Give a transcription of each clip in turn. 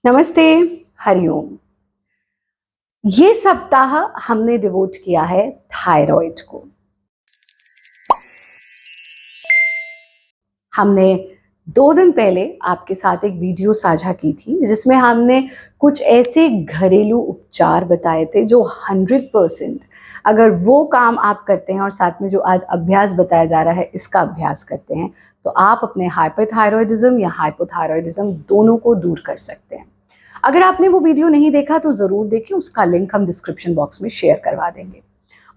नमस्ते, हरिओम। ये सप्ताह हमने डिवोट किया है थायराइड को। हमने 2 दिन पहले आपके साथ एक वीडियो साझा की थी जिसमें हमने कुछ ऐसे घरेलू उपचार बताए थे जो 100% अगर वो काम आप करते हैं और साथ में जो आज अभ्यास बताया जा रहा है इसका अभ्यास करते हैं तो आप अपने हाइपरथायरॉयडिज्म या हाइपोथायरॉयडिज्म दोनों को दूर कर सकते हैं। अगर आपने वो वीडियो नहीं देखा तो ज़रूर देखें, उसका लिंक हम डिस्क्रिप्शन बॉक्स में शेयर करवा देंगे।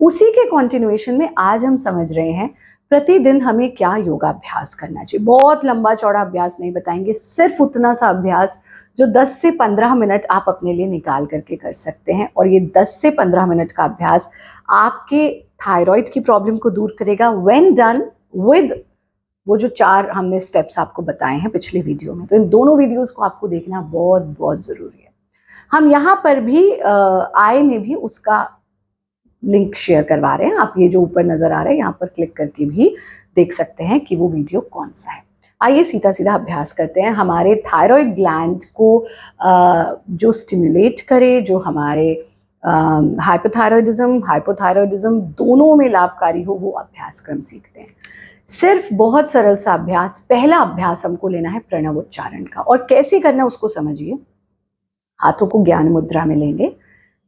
उसी के कंटिन्यूएशन में आज हम समझ रहे हैं प्रतिदिन हमें क्या योगाभ्यास करना चाहिए। बहुत लंबा चौड़ा अभ्यास नहीं बताएंगे, सिर्फ उतना सा अभ्यास जो 10 से 15 मिनट आप अपने लिए निकाल करके कर सकते हैं। और ये 10 से 15 मिनट का अभ्यास आपके थायराइड की प्रॉब्लम को दूर करेगा व्हेन डन विद वो जो 4 हमने स्टेप्स आपको बताए हैं पिछले वीडियो में। तो इन दोनों वीडियोस को आपको देखना बहुत बहुत ज़रूरी है। हम यहाँ पर भी आई में भी उसका लिंक शेयर करवा रहे हैं। आप ये जो ऊपर नज़र आ रहा है यहाँ पर क्लिक करके भी देख सकते हैं कि वो वीडियो कौन सा है। आइए सीधा सीधा अभ्यास करते हैं। हमारे थायराइड ग्लैंड को जो स्टिमुलेट करे, जो हमारे हाइपोथायरॉयडिज्म हाइपोथायरॉयडिज्म दोनों में लाभकारी हो, वो अभ्यास क्रम सीखते हैं। सिर्फ बहुत सरल सा अभ्यास। पहला अभ्यास हमको लेना है प्रणव उच्चारण का, और कैसे करना है उसको समझिए। हाथों को ज्ञान मुद्रा में लेंगे,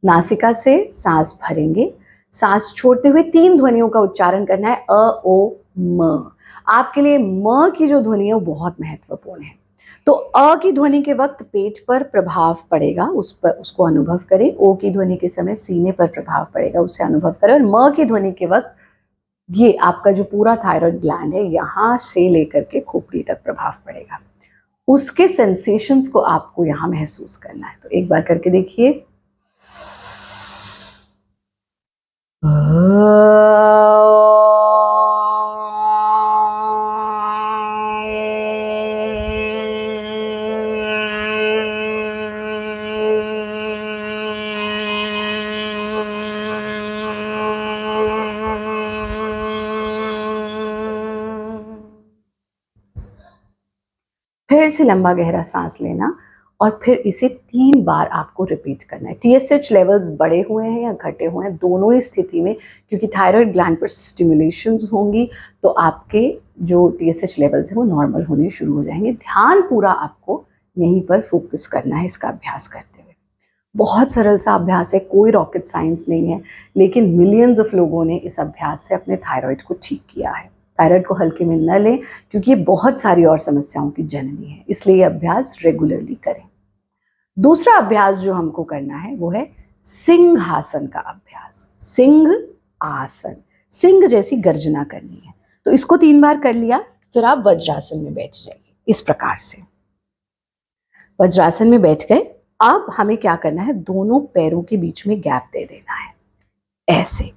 नासिका से सांस भरेंगे, सांस छोड़ते हुए 3 ध्वनियों का उच्चारण करना है, अ ओ म। आपके लिए म की जो ध्वनि है वो बहुत महत्वपूर्ण है। तो अ की ध्वनि के वक्त पेट पर प्रभाव पड़ेगा, उसको अनुभव करें। ओ की ध्वनि के समय सीने पर प्रभाव पड़ेगा, उसे अनुभव करें। और म की ध्वनि के वक्त ये आपका जो पूरा थायराइड ग्लैंड है यहाँ से लेकर के खोपड़ी तक प्रभाव पड़ेगा। उसके सेंसेशंस को आपको यहाँ महसूस करना है। तो एक बार करके देखिए। फिर से लंबा गहरा सांस लेना और फिर इसे 3 बार आपको रिपीट करना है। TSH लेवल्स बढ़े हुए हैं या घटे हुए हैं, दोनों ही स्थिति में, क्योंकि थायराइड ग्लैंड पर स्टिमुलेशंस होंगी तो आपके जो TSH लेवल्स हैं वो नॉर्मल होने शुरू हो जाएंगे। ध्यान पूरा आपको यहीं पर फोकस करना है इसका अभ्यास करते हुए। बहुत सरल सा अभ्यास है, कोई रॉकेट साइंस नहीं है, लेकिन मिलियंस ऑफ लोगों ने इस अभ्यास से अपने थायराइड को ठीक किया है। थायराइड को हल्के में न लें क्योंकि ये बहुत सारी और समस्याओं की जननी है, इसलिए ये अभ्यास रेगुलरली करें। दूसरा अभ्यास जो हमको करना है वो है सिंहासन का अभ्यास। सिंह आसन, सिंह जैसी गर्जना करनी है। तो इसको 3 बार कर लिया, फिर आप वज्रासन में बैठ जाइए इस प्रकार से। वज्रासन में बैठ गए। अब हमें क्या करना है, दोनों पैरों के बीच में गैप दे देना है, ऐसे।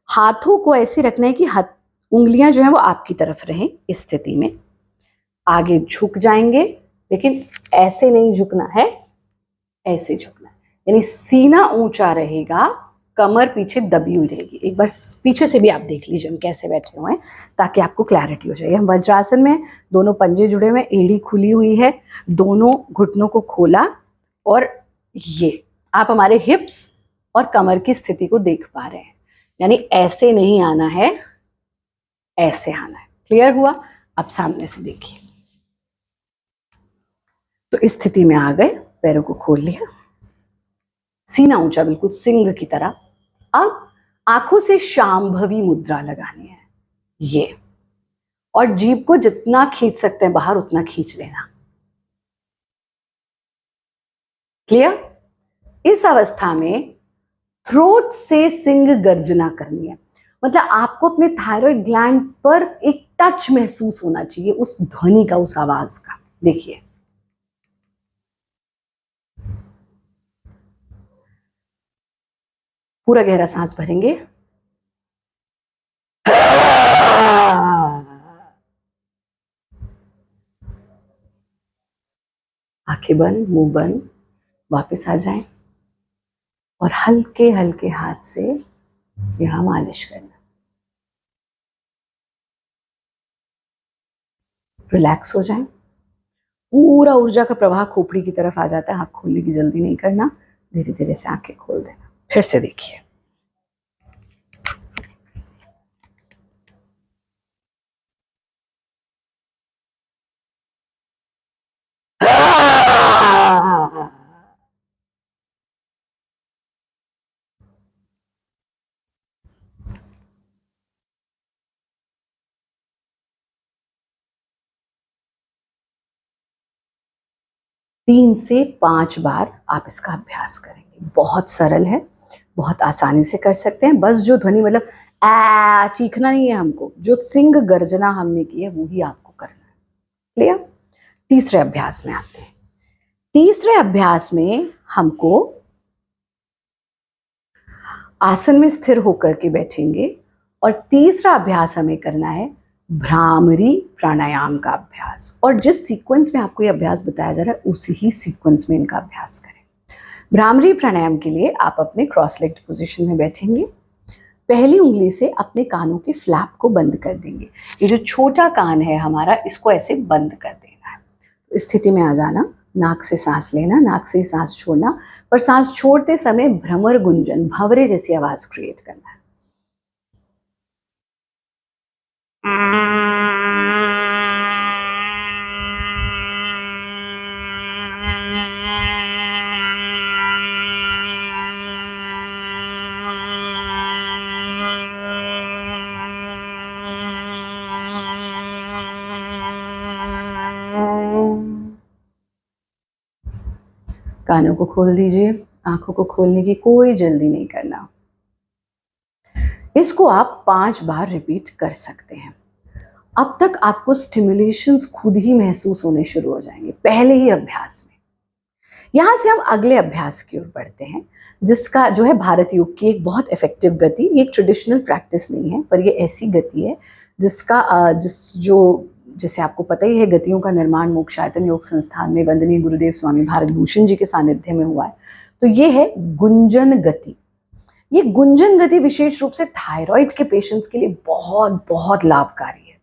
हाथों को ऐसे रखना है कि हाथ उंगलियां जो है वो आपकी तरफ रहें। इस स्थिति में आगे झुक जाएंगे, लेकिन ऐसे नहीं झुकना है, ऐसे झुकना है, यानी सीना ऊंचा रहेगा, कमर पीछे दबी हुई रहेगी। एक बार पीछे से भी आप देख लीजिए हम कैसे बैठे हुए हैं ताकि आपको क्लैरिटी हो जाए। हम वज्रासन में, दोनों पंजे जुड़े हुए, एड़ी खुली हुई है, दोनों घुटनों को खोला, और ये आप हमारे हिप्स और कमर की स्थिति को देख पा रहे हैं, यानी ऐसे नहीं आना है, ऐसे आना है। क्लियर हुआ? अब सामने से देखिए। तो इस स्थिति में आ गए, पैरों को खोल लिया, सीना ऊंचा बिल्कुल सिंह की तरह। अब आंखों से शांभवी मुद्रा लगानी है, ये, और जीभ को जितना खींच सकते हैं बाहर उतना खींच लेना। क्लियर? इस अवस्था में थ्रोट से सिंह गर्जना करनी है, मतलब आपको अपने थायराइड ग्लैंड पर एक टच महसूस होना चाहिए, उस ध्वनि का, उस आवाज का। देखिए, पूरा गहरा सांस भरेंगे, आंखें बंद, मुंह बंद, वापस आ जाएं और हल्के हल्के हाथ से यहां मालिश करना। रिलैक्स हो जाएं, पूरा ऊर्जा का प्रवाह खोपड़ी की तरफ आ जाता है। आँख खोलने की जल्दी नहीं करना, धीरे धीरे से आंखें खोल देना। फिर से देखिए, तीन से 5 बार आप इसका अभ्यास करेंगे। बहुत सरल है, बहुत आसानी से कर सकते हैं। बस जो ध्वनि मतलब आ चीखना नहीं है हमको, जो सिंह गर्जना हमने की है वो ही आपको करना है। क्लियर? तीसरे अभ्यास में आते हैं। तीसरे अभ्यास में हमको आसन में स्थिर होकर के बैठेंगे और तीसरा अभ्यास हमें करना है भ्रामरी प्राणायाम का अभ्यास। और जिस सीक्वेंस में आपको ये अभ्यास बताया जा रहा है उसी ही सीक्वेंस में इनका अभ्यास करें। भ्रामरी प्राणायाम के लिए आप अपने क्रॉस लेग्ड पोजीशन में बैठेंगे। पहली उंगली से अपने कानों के फ्लैप को बंद कर देंगे। ये जो छोटा कान है हमारा, इसको ऐसे बंद कर देना है। तो इस स्थिति में आ जाना, नाक से सांस लेना, नाक से ही सांस छोड़ना, पर सांस छोड़ते समय भ्रमर गुंजन, भंवरे जैसी आवाज क्रिएट करना है। कानों को खोल दीजिए, आंखों को खोलने की कोई जल्दी नहीं करना। इसको आप 5 बार रिपीट कर सकते हैं। अब तक आपको स्टिमुलेशंस खुद ही महसूस होने शुरू हो जाएंगे पहले ही अभ्यास में। यहां से हम अगले अभ्यास की ओर बढ़ते हैं, जिसका जो है भारत योग की एक बहुत इफेक्टिव गति। ये एक ट्रेडिशनल प्रैक्टिस नहीं है, पर ये ऐसी गति है जिसका जैसे आपको पता ही है, गतियों का निर्माण मोक्षायतन योग संस्थान में वंदनीय गुरुदेव स्वामी भारत भूषण जी के सानिध्य में हुआ है। तो ये है गुंजन गति। ये गुंजन गति विशेष रूप से थायराइड के पेशेंट्स के लिए बहुत बहुत लाभकारी है।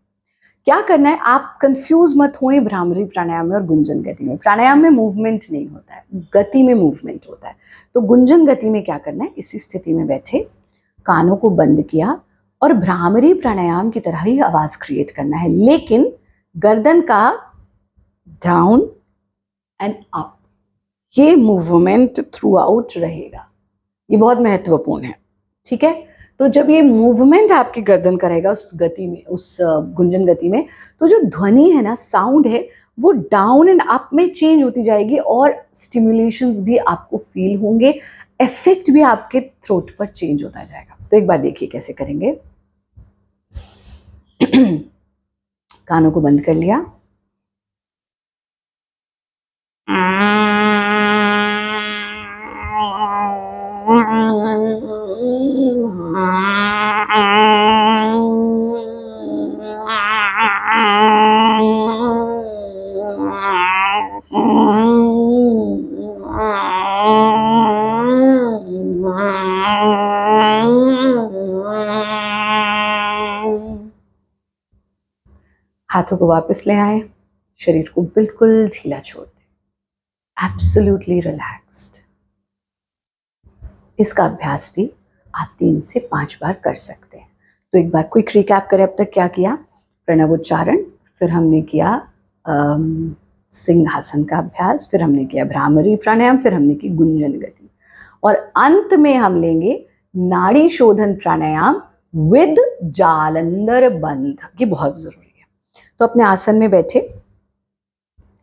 क्या करना है, आप कंफ्यूज मत होए भ्रामरी प्राणायाम में और गुंजन गति में। प्राणायाम में मूवमेंट नहीं होता है, गति में मूवमेंट होता है। तो गुंजन गति में क्या करना है, इसी स्थिति में बैठे, कानों को बंद किया और भ्रामरी प्राणायाम की तरह ही आवाज क्रिएट करना है, लेकिन गर्दन का डाउन एंड अप, ये मूवमेंट थ्रू आउट रहेगा। ये बहुत महत्वपूर्ण है, ठीक है। तो जब ये मूवमेंट आपकी गर्दन करेगा उस गति में, उस गुंजन गति में, तो जो ध्वनि है ना, साउंड है, वो डाउन एंड अप में चेंज होती जाएगी और स्टिमुलेशंस भी आपको फील होंगे, इफेक्ट भी आपके थ्रोट पर चेंज होता जाएगा। तो एक बार देखिए कैसे करेंगे। कानों को बंद कर लिया, हाथों को वापस ले आए, शरीर को बिल्कुल ढीला छोड़ दें, एब्सोल्युटली रिलैक्स्ड। इसका अभ्यास भी आप 3 से 5 बार कर सकते हैं। तो एक बार क्विक रिकैप करें, अब तक क्या किया। प्रणवोच्चारण, फिर हमने किया सिंहासन का अभ्यास, फिर हमने किया भ्रामरी प्राणायाम, फिर हमने की गुंजन गति, और अंत में हम लेंगे नाड़ी शोधन प्राणायाम विद जालंधर बंध। ये बहुत जरूरी है। तो अपने आसन में बैठे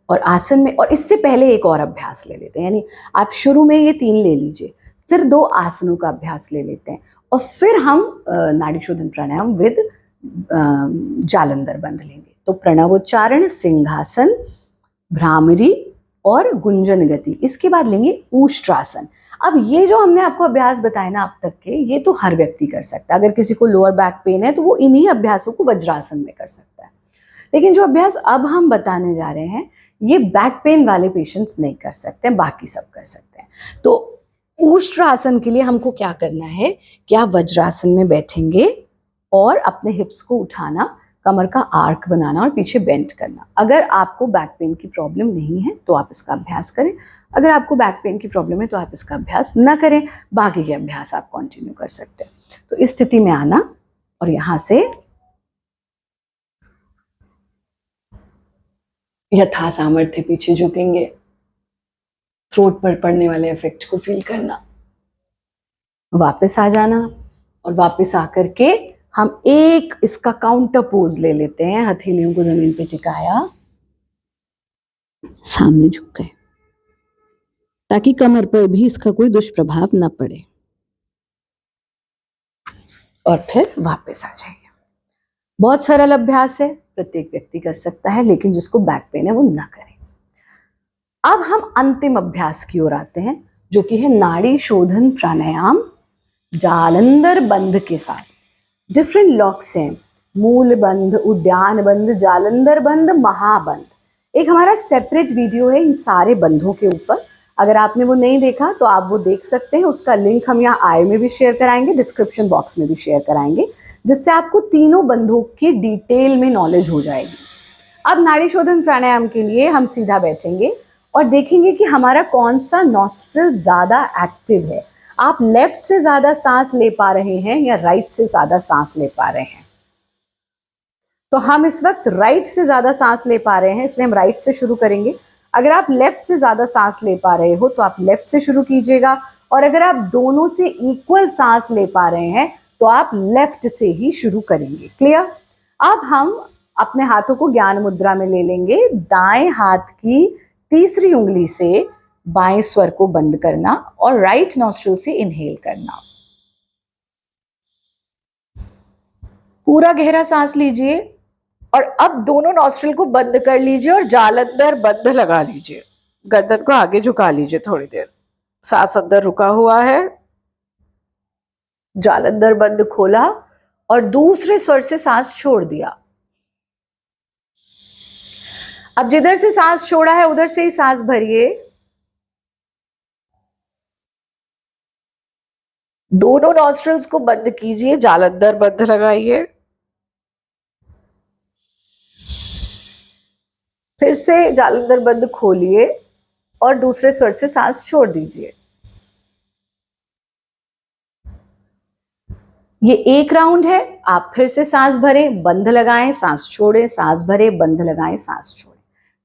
और आसन में, और इससे पहले एक और अभ्यास ले लेते हैं, यानी आप शुरू में ये 3 ले लीजिए, फिर 2 आसनों का अभ्यास ले लेते हैं, और फिर हम नाड़ी शोधन प्राणायाम विद जालंधर बंध लेंगे। तो प्रणवोच्चारण, सिंहासन, भ्रामरी और गुंजन गति। इसके बाद लेंगे ऊष्ट्रासन। अब ये जो हमने आपको अभ्यास बताए ना अब तक के, ये तो हर व्यक्ति कर सकता है। अगर किसी को लोअर बैक पेन है तो वो इन्हीं अभ्यासों को वज्रासन में कर सकता है। लेकिन जो अभ्यास अब हम बताने जा रहे हैं, ये बैक पेन वाले पेशेंट्स नहीं कर सकते, बाकी सब कर सकते हैं। तो ऊष्ट्रासन के लिए हमको क्या करना है कि आप वज्रासन में बैठेंगे और अपने हिप्स को उठाना कमर का आर्क बनाना और पीछे बेंट करना। अगर आपको बैक पेन की प्रॉब्लम नहीं है तो आप इसका अभ्यास करें, अगर आपको बैक पेन की प्रॉब्लम है तो आप इसका अभ्यास ना करें, बाकी के अभ्यास आप कंटिन्यू कर सकते हैं। तो इस स्थिति में आना और यहां से यथा सामर्थ्य पीछे झुकेंगे, थ्रोट पर पड़ने वाले इफेक्ट को फील करना, वापस आ जाना और वापस आकर के हम एक इसका काउंटर पोज ले लेते हैं। हथेलियों को जमीन पे टिकाया, सामने झुक गए ताकि कमर पर भी इसका कोई दुष्प्रभाव न पड़े, और फिर वापस आ जाइए। बहुत सरल अभ्यास है, प्रत्येक व्यक्ति कर सकता है, लेकिन जिसको बैक पेन है वो ना करे। अब हम अंतिम अभ्यास की ओर आते हैं, जो कि है नाड़ी शोधन प्राणायाम जालंधर बंध के साथ। डिफरेंट लॉक्स हैं, मूल बंध, उद्यान बंध, जालंधर बंध, महाबंध। एक हमारा सेपरेट वीडियो है इन सारे बंधों के ऊपर, अगर आपने वो नहीं देखा तो आप वो देख सकते हैं। उसका लिंक हम यहाँ आई में भी शेयर कराएंगे, डिस्क्रिप्शन बॉक्स में भी शेयर कराएंगे, जिससे आपको तीनों बंधों की डिटेल में नॉलेज हो जाएगी। अब नाड़ी शोधन प्राणायाम के लिए हम सीधा बैठेंगे और देखेंगे कि हमारा कौन सा नॉस्ट्रल ज्यादा एक्टिव है। आप लेफ्ट से ज्यादा सांस ले पा रहे हैं या राइट से ज्यादा सांस ले पा रहे हैं? तो हम इस वक्त राइट से ज्यादा सांस ले पा रहे हैं, इसलिए हम राइट से शुरू करेंगे। अगर आप लेफ्ट से ज्यादा सांस ले पा रहे हो तो आप लेफ्ट से शुरू कीजिएगा, और अगर आप दोनों से इक्वल सांस ले पा रहे हैं तो आप लेफ्ट से ही शुरू करेंगे। क्लियर? अब हम अपने हाथों को ज्ञान मुद्रा में ले लेंगे। दाएं हाथ की तीसरी उंगली से बाएं स्वर को बंद करना और राइट नॉस्ट्रिल से इनहेल करना। पूरा गहरा सांस लीजिए और अब दोनों नॉस्ट्रिल को बंद कर लीजिए और जालंधर बंध लगा लीजिए। गर्दन को आगे झुका लीजिए थोड़ी देर। सांस अंदर रुका हुआ है, जालंधर बंद खोला और दूसरे स्वर से सांस छोड़ दिया। अब जिधर से सांस छोड़ा है उधर से ही सांस भरिए। दोनों नॉस्ट्रिल्स को बंद कीजिए, जालंधर बंध लगाइए। फिर से जालंधर बंद खोलिए और दूसरे स्वर से सांस छोड़ दीजिए। ये एक राउंड है। आप फिर से सांस भरें, बंध लगाएं, सांस छोड़ें, सांस भरें, बंध लगाएं, सांस छोड़ें।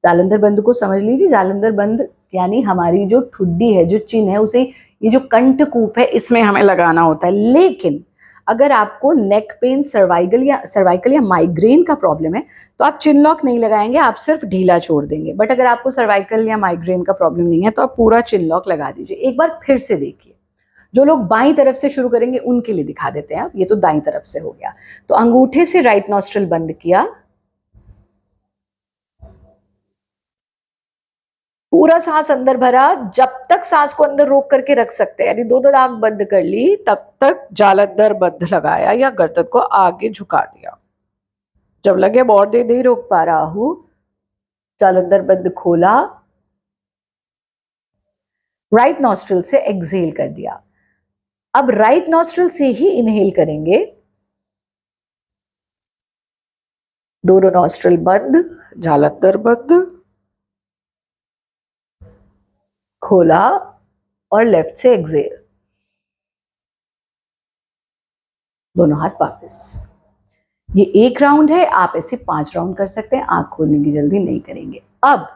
जालंधर बंध को समझ लीजिए। जालंधर बंध यानी हमारी जो ठुड्डी है, जो चिन्ह है, उसे ये जो कंठकूप है इसमें हमें लगाना होता है। लेकिन अगर आपको नेक पेन, सर्वाइकल या माइग्रेन का प्रॉब्लम है तो आप चिन लॉक नहीं लगाएंगे, आप सिर्फ ढीला छोड़ देंगे। बट अगर आपको सर्वाइकल या माइग्रेन का प्रॉब्लम नहीं है तो आप पूरा चिन लॉक लगा दीजिए। एक बार फिर से देखिए। जो लोग बाईं तरफ से शुरू करेंगे उनके लिए दिखा देते हैं। अब ये तो दाईं तरफ से हो गया, तो अंगूठे से राइट नॉस्ट्रिल बंद किया, पूरा सांस अंदर भरा। जब तक सांस को अंदर रोक करके रख सकते हैं, यानी दोनों नाक बंद कर ली, तब तक जालंधर बंध लगाया या गर्दन को आगे झुका दिया। जब लगे और देर नहीं रोक पा रहा हूं, जालंधर बंद खोला, राइट नॉस्ट्रिल से एक्सहेल कर दिया। अब राइट नॉस्ट्रिल से ही इनहेल करेंगे। दोनों नॉस्ट्रिल बंद, जालंधर बंद, खोला और लेफ्ट से एक्सहेल। दोनों हाथ वापस। ये एक राउंड है, आप ऐसे 5 राउंड कर सकते हैं। आंख खोलने की जल्दी नहीं करेंगे। अब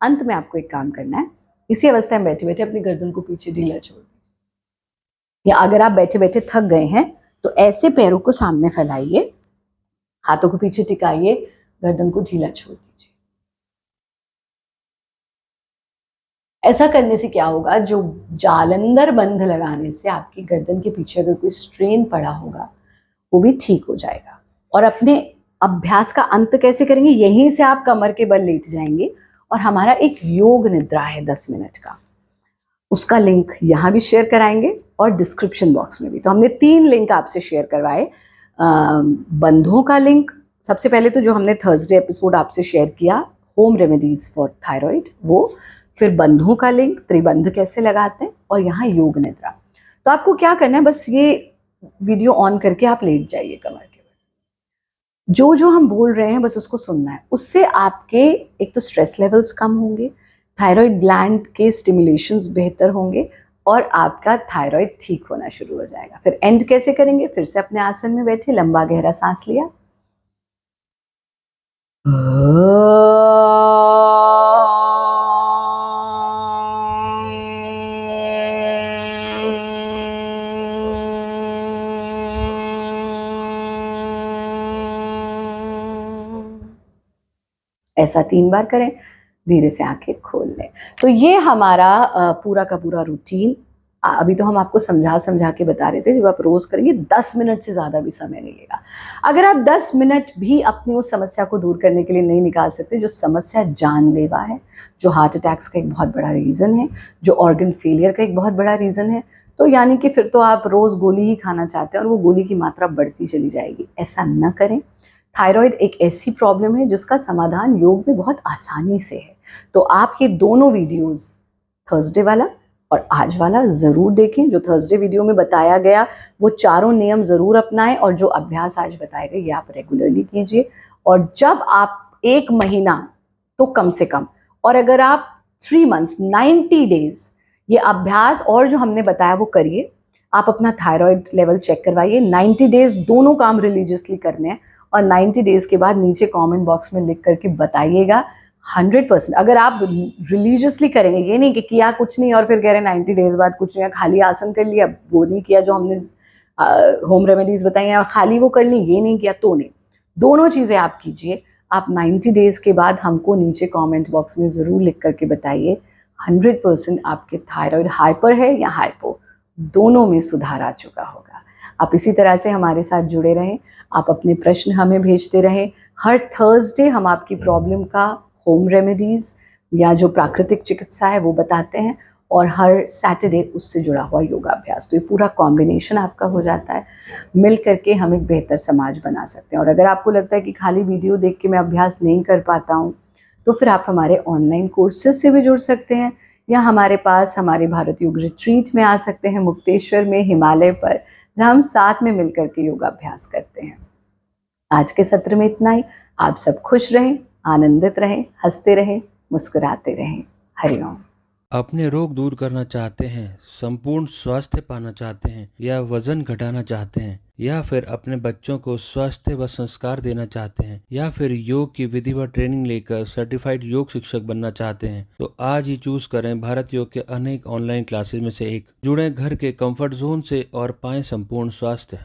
अंत में आपको एक काम करना है। इसी अवस्था में बैठे बैठे अपनी गर्दन को पीछे ढीला छोड़ दीजिए, या अगर आप बैठे बैठे थक गए हैं तो ऐसे पैरों को सामने फैलाइए, हाथों को पीछे टिकाइए, गर्दन को ढीला छोड़ दीजिए। ऐसा करने से क्या होगा, जो जालंधर बंध लगाने से आपकी गर्दन के पीछे अगर कोई स्ट्रेन पड़ा होगा वो भी ठीक हो जाएगा। और अपने अभ्यास का अंत कैसे करेंगे, यहीं से आप कमर के बल लेट जाएंगे और हमारा एक योग निद्रा है 10 मिनट का, उसका लिंक यहाँ भी शेयर कराएंगे और डिस्क्रिप्शन बॉक्स में भी। तो हमने 3 लिंक आपसे शेयर करवाए। बंधों का लिंक सबसे पहले तो जो हमने थर्सडे एपिसोड आपसे शेयर किया, होम रेमेडीज फॉर थायराइड, वो, फिर बंधों का लिंक, त्रिबंध कैसे लगाते हैं, और यहाँ योग निद्रा। तो आपको क्या करना है, बस ये वीडियो ऑन करके आप लेट जाइए कमर के बल, जो जो हम बोल रहे हैं बस उसको सुनना है। उससे आपके एक तो स्ट्रेस लेवल्स कम होंगे, थायराइड ग्लैंड के स्टिमुलेशंस बेहतर होंगे और आपका थायराइड ठीक होना शुरू हो जाएगा। फिर एंड कैसे करेंगे? फिर से अपने आसन में बैठे, लंबा गहरा सांस लिया, ऐसा 3 बार करें, धीरे से आंखें खोल लें। तो ये हमारा पूरा का पूरा रूटीन। अभी तो हम आपको समझा समझा के बता रहे थे, जब आप रोज करेंगे 10 मिनट से ज़्यादा भी समय नहीं लेगा। अगर आप 10 मिनट भी अपनी उस समस्या को दूर करने के लिए नहीं निकाल सकते, जो समस्या जानलेवा है, जो हार्ट अटैक्स का एक बहुत बड़ा रीज़न है, जो ऑर्गन फेलियर का एक बहुत बड़ा रीज़न है, तो यानी कि फिर तो आप रोज़ गोली ही खाना चाहते हैं और वो गोली की मात्रा बढ़ती चली जाएगी। ऐसा न करें। थायराइड एक ऐसी प्रॉब्लम है जिसका समाधान योग में बहुत आसानी से है। तो आप ये दोनों वीडियोस, थर्सडे वाला और आज वाला, ज़रूर देखें। जो थर्सडे वीडियो में बताया गया वो चारों नियम ज़रूर अपनाएं और जो अभ्यास आज बताए गए ये आप रेगुलरली कीजिए। और जब आप 1 महीना तो कम से कम, और अगर आप 3 मंथ्स 90 डेज ये अभ्यास और जो हमने बताया वो करिए, आप अपना थायराइड लेवल चेक करवाइए। 90 डेज दोनों काम रिलीजियसली करने हैं और 90 डेज के बाद नीचे कमेंट बॉक्स में लिख करके बताइएगा। 100% अगर आप रिलीजियसली करेंगे, ये नहीं कि किया कुछ नहीं और फिर कह रहे हैं 90 डेज बाद कुछ नहीं, खाली आसन कर लिया, वो नहीं किया जो हमने होम रेमेडीज बताई हैं, खाली वो कर ली, ये नहीं किया तो नहीं। दोनों चीज़ें आप कीजिए। आप 90 डेज के बाद हमको नीचे कमेंट बॉक्स में ज़रूर लिख करके बताइए 100% आपके थायराइड हाइपर है या हाइपो, दोनों में सुधार आ चुका होगा। आप इसी तरह से हमारे साथ जुड़े रहें, आप अपने प्रश्न हमें भेजते रहें। हर थर्सडे हम आपकी प्रॉब्लम का होम रेमेडीज़ या जो प्राकृतिक चिकित्सा है वो बताते हैं और हर सैटरडे उससे जुड़ा हुआ योगाभ्यास। तो ये पूरा कॉम्बिनेशन आपका हो जाता है। मिल करके हम एक बेहतर समाज बना सकते हैं। और अगर आपको लगता है कि खाली वीडियो देख के मैं अभ्यास नहीं कर पाता हूँ, तो फिर आप हमारे ऑनलाइन कोर्सेज से भी जुड़ सकते हैं या हमारे पास हमारे भारत योग रिट्रीट में आ सकते हैं मुक्तेश्वर में, हिमालय पर, जहाँ हम साथ में मिल करके योगाभ्यास करते हैं। आज के सत्र में इतना ही। आप सब खुश रहें, आनंदित रहें, हंसते रहें, मुस्कुराते रहें। हरिओम। अपने रोग दूर करना चाहते हैं, संपूर्ण स्वास्थ्य पाना चाहते हैं, या वजन घटाना चाहते हैं, या फिर अपने बच्चों को स्वास्थ्य व संस्कार देना चाहते हैं, या फिर योग की विधि व ट्रेनिंग लेकर सर्टिफाइड योग शिक्षक बनना चाहते हैं, तो आज ही चूज करें भारत योग के अनेक ऑनलाइन क्लासेज में से एक। जुड़ें घर के कंफर्ट जोन से और पाएं संपूर्ण स्वास्थ्य।